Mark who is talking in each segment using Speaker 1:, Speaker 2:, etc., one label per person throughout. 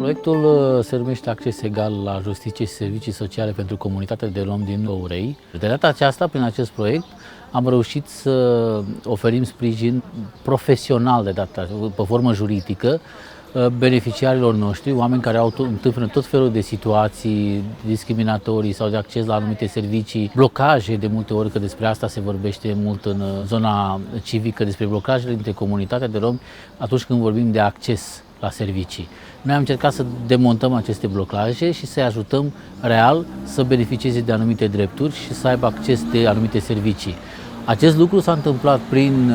Speaker 1: Proiectul se numește Acces Egal la Justiție și Servicii Sociale pentru Comunitatea de Rom din Ourei. De data aceasta, prin acest proiect, am reușit să oferim sprijin profesional de data, pe formă juridică, beneficiarilor noștri, oameni care întâmpină tot felul de situații discriminatorii sau de acces la anumite servicii, blocaje de multe ori, că despre asta se vorbește mult în zona civică, despre blocajele dintre comunitatea de romi atunci când vorbim de acces la servicii. Noi am încercat să demontăm aceste blocaje și să-i ajutăm real să beneficieze de anumite drepturi și să aibă acces de anumite servicii. Acest lucru s-a întâmplat prin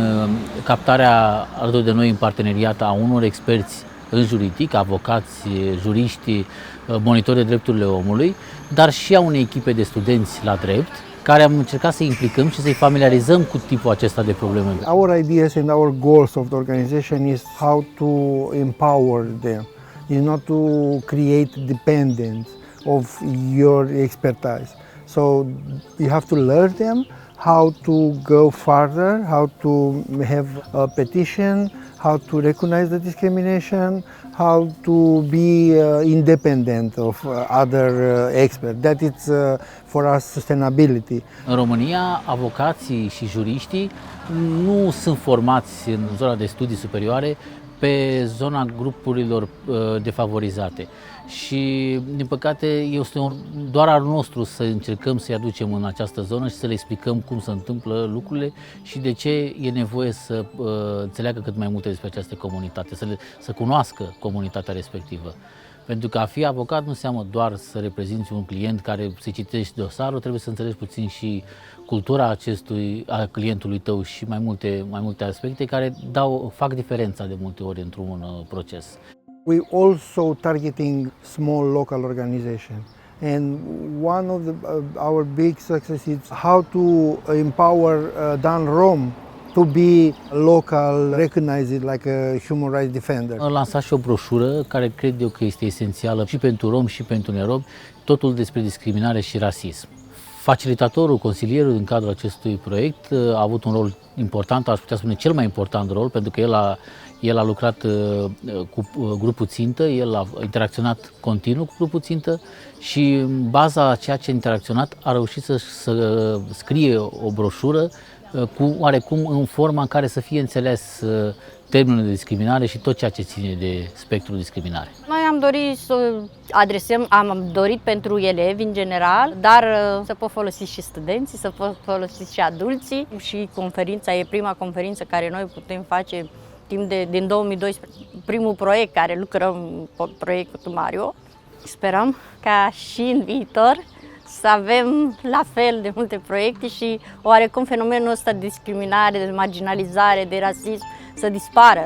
Speaker 1: captarea alături de noi în parteneriat a unor experți în juridic, avocați, juriști, monitori de drepturile omului, dar și a unei echipe de studenți la drept, care am încercat să implicăm și să-i familiarizăm cu tipul acesta de probleme.
Speaker 2: Our ideas and our goals of the organization is how to empower them, is not to create dependence of your expertise. So you have to learn them how to go further, how to have a petition, how to recognize the discrimination, how to be independent of other experts. That is for us sustainability.
Speaker 1: În România, avocații și juriștii nu sunt formați în zona de studii superioare pe zona grupurilor defavorizate. Și, din păcate, este doar al nostru să încercăm să-i aducem în această zonă și să le explicăm cum se întâmplă lucrurile și de ce e nevoie să înțeleagă cât mai multe despre această comunitate, să cunoască comunitatea respectivă. Pentru că a fi avocat nu înseamnă doar să reprezinți un client care să citești dosarul, trebuie să înțelegi puțin și cultura a clientului tău și mai multe aspecte care fac diferența de multe ori într-un proces.
Speaker 2: We also targeting small local organization, and one of our big success is how to empower Dan Rom to be local, recognized like a human rights defender.
Speaker 1: Am lansat și o broșură care cred eu că este esențială și pentru romi și pentru neromi, totul despre discriminare și rasism. Facilitatorul, consilierul din cadrul acestui proiect a avut un rol important, aș putea spune cel mai important rol, pentru că el a lucrat cu grupul țintă, el a interacționat continuu cu grupul țintă și în baza a ceea ce a interacționat a reușit să scrie o broșură oarecum în forma în care să fie înțeles termenul de discriminare și tot ceea ce ține de spectrul discriminare.
Speaker 3: Noi am dorit să adresăm, am dorit pentru elevi în general, dar să pot folosi și studenții, să pot folosi și adulții și conferința e prima conferință care noi putem face din 2012, primul proiect care lucrăm, proiectul Mario. Sperăm ca și în viitor să avem la fel de multe proiecte și oarecum fenomenul ăsta de discriminare, de marginalizare, de rasism să dispară.